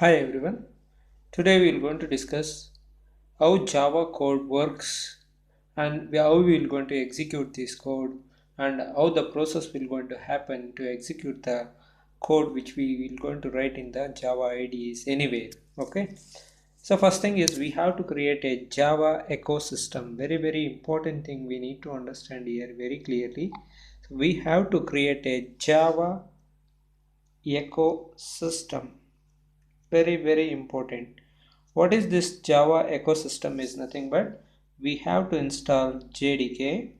Hi everyone. Today we are going to discuss how Java code works and how we are going to execute this code and how the process will going to happen to execute the code which we will going to write in the Java IDEs anywhere. Okay. So first thing is we have to create a Java ecosystem. Very important thing we need to understand here very clearly. So we have to create a Java ecosystem. Very important. What is this Java ecosystem is nothing but we have to install JDK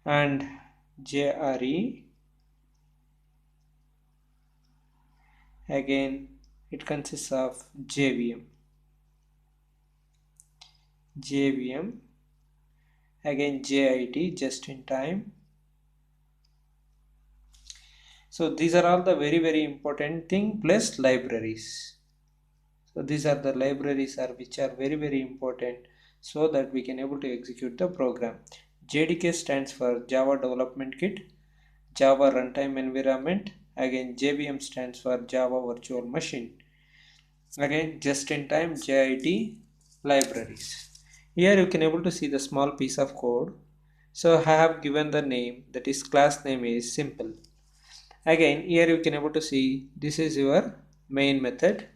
and JRE. Again it consists of JVM, again JIT, just in time. So these are all the very important thing, plus libraries. So these are the libraries are which are very important, so that we can able to execute the program. JDK stands for Java Development Kit, Java Runtime Environment. Again JVM stands for Java Virtual Machine. Again just in time JIT libraries. Here you can able to see the small piece of code. So I have given the name, that is class name is simple. Again here you can able to see this is your main method.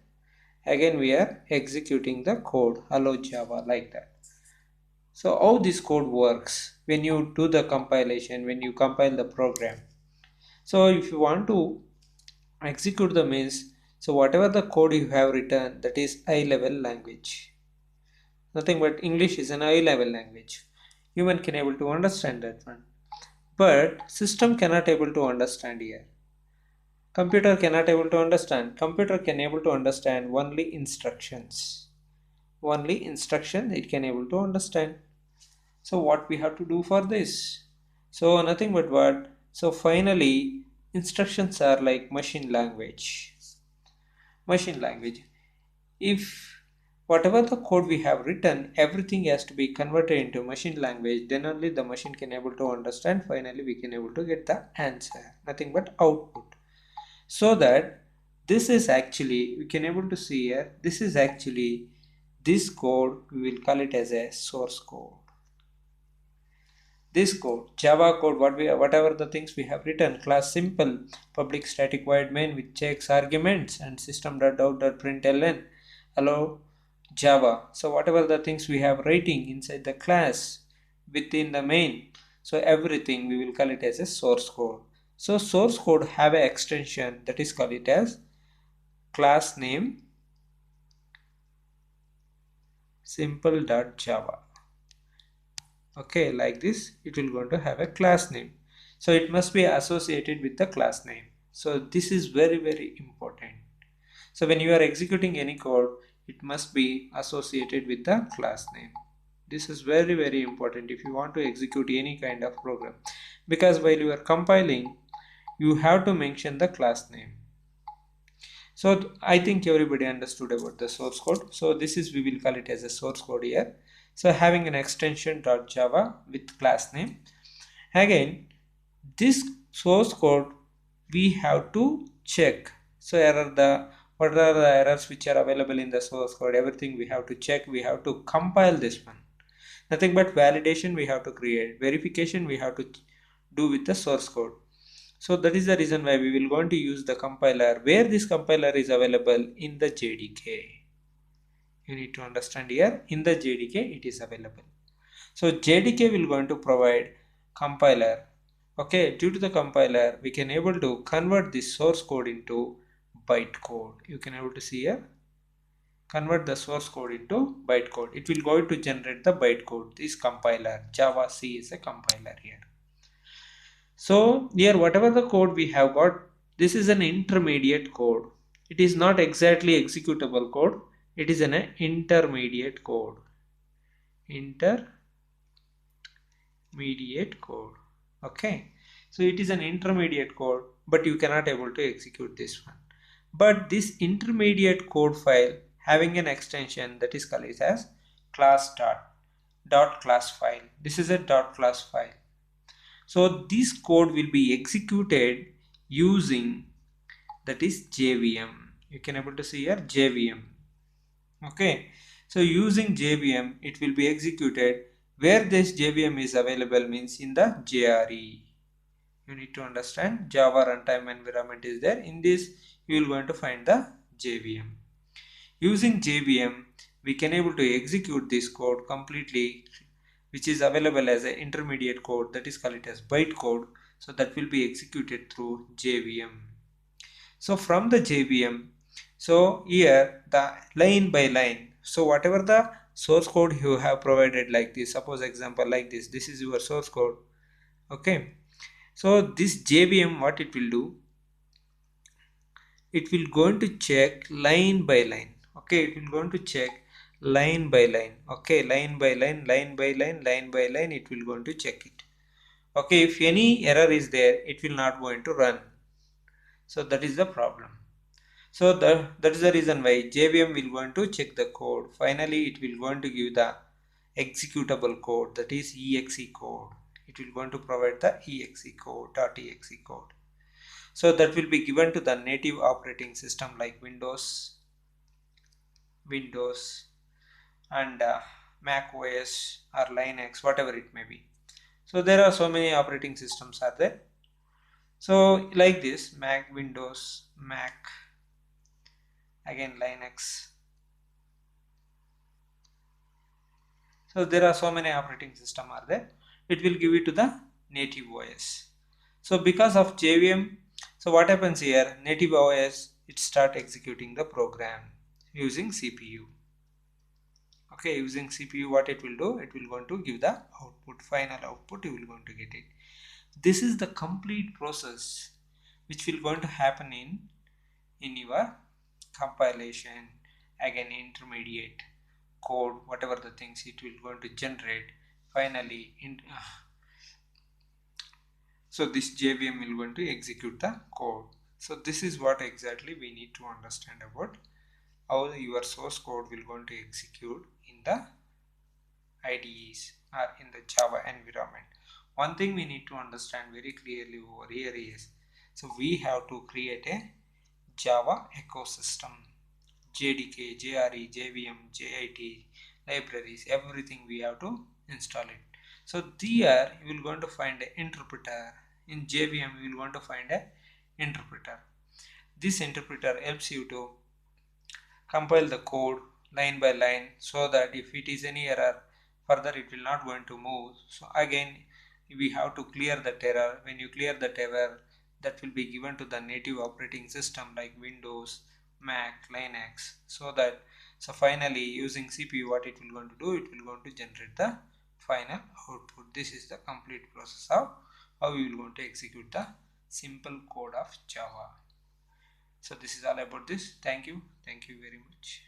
Again we are executing the code hello Java, like that. So how this code works when you do the compilation, when you compile the program. So if you want to execute the means, so whatever the code you have written, that is high level language. Nothing but English is an high level language. Human can able to understand that one. But system cannot able to understand here. Computer cannot able to understand. Computer can able to understand only instructions. Only instruction it can able to understand. So what we have to do for this? So nothing but what? So finally instructions are like machine language. Machine language. If whatever the code we have written, everything has to be converted into machine language, then only the machine can able to understand. Finally we can able to get the answer. Nothing but output. So that this is actually, we can able to see here, this is actually this code, we will call it as a source code. This code, Java code, whatever the things we have written, class simple, public static void main with checks arguments and system.out.println, hello Java. So whatever the things we have writing inside the class within the main, so everything we will call it as a source code. So source code have an extension that is called it as class name simple.java. Okay, like this it will going to have a class name, so it must be associated with the class name. So this is very important. So when you are executing any code, it must be associated with the class name. This is very important if you want to execute any kind of program, because while you are compiling you have to mention the class name. So I think everybody understood about the source code. So this is, we will call it as a source code here. So having an extension .java with class name. Again, this source code we have to check. So what are the errors which are available in the source code? Everything we have to check. We have to compile this one. Nothing but validation we have to create. Verification we have to do with the source code. So that is the reason why we will going to use the compiler, where this compiler is available in the JDK. You need to understand here, in the JDK it is available. So JDK will going to provide compiler. Okay, due to the compiler we can able to convert this source code into bytecode. You can able to see here, convert the source code into bytecode. It will going to generate the bytecode. This compiler, Java C is a compiler here. So here whatever the code we have got, this is an intermediate code. It is not exactly executable code. It is an intermediate code. Intermediate code. Okay. So it is an intermediate code, but you cannot able to execute this one. But this intermediate code file having an extension that is called as class dot class file. This is a dot class file. So this code will be executed using that is JVM. You can able to see here JVM. Okay, so using JVM it will be executed where this JVM is available means in the JRE. You need to understand Java runtime environment is there. In this you will going to find the JVM. Using JVM we can able to execute this code completely, which is available as an intermediate code, that is called it as bytecode. So that will be executed through JVM. So from the JVM, so here the line by line, so whatever the source code you have provided like this, suppose example like this is your source code. Okay, so this JVM what it will do, it will going to check line by line. Okay, it will going to check line by line. Okay, line by line, line by line, line by line, it will going to check it. Okay, if any error is there it will not going to run. So that is the problem. So that is the reason why JVM will going to check the code. Finally it will going to give the executable code, that is exe code. It will going to provide the exe code, .exe code. So that will be given to the native operating system like Windows and Mac OS or Linux, whatever it may be. So there are so many operating systems are there. So like this, Mac, Windows, Mac, again Linux. So there are so many operating system are there. It will give it to the native OS. So because of JVM, so what happens here, native OS, it start executing the program using CPU. Okay, using CPU what it will do, it will going to give the output, final output you will going to get it. This is the complete process which will going to happen in your compilation, again intermediate code, whatever the things it will going to generate finally so this JVM will going to execute the code. So this is what exactly we need to understand about how your source code will going to execute in the IDEs or in the Java environment. One thing we need to understand very clearly over here is, so we have to create a Java ecosystem. JDK, JRE, JVM, JIT, libraries, everything we have to install it. So there you will going to find an interpreter. In JVM you will going to find an interpreter. This interpreter helps you to compile the code line by line, so that if it is any error further it will not going to move. So again we have to clear that error. When you clear that error, that will be given to the native operating system like Windows, Mac, Linux, so that so finally using CPU what it will going to do, it will going to generate the final output. This is the complete process of how you will going to execute the simple code of Java. So this is all about this. Thank you very much.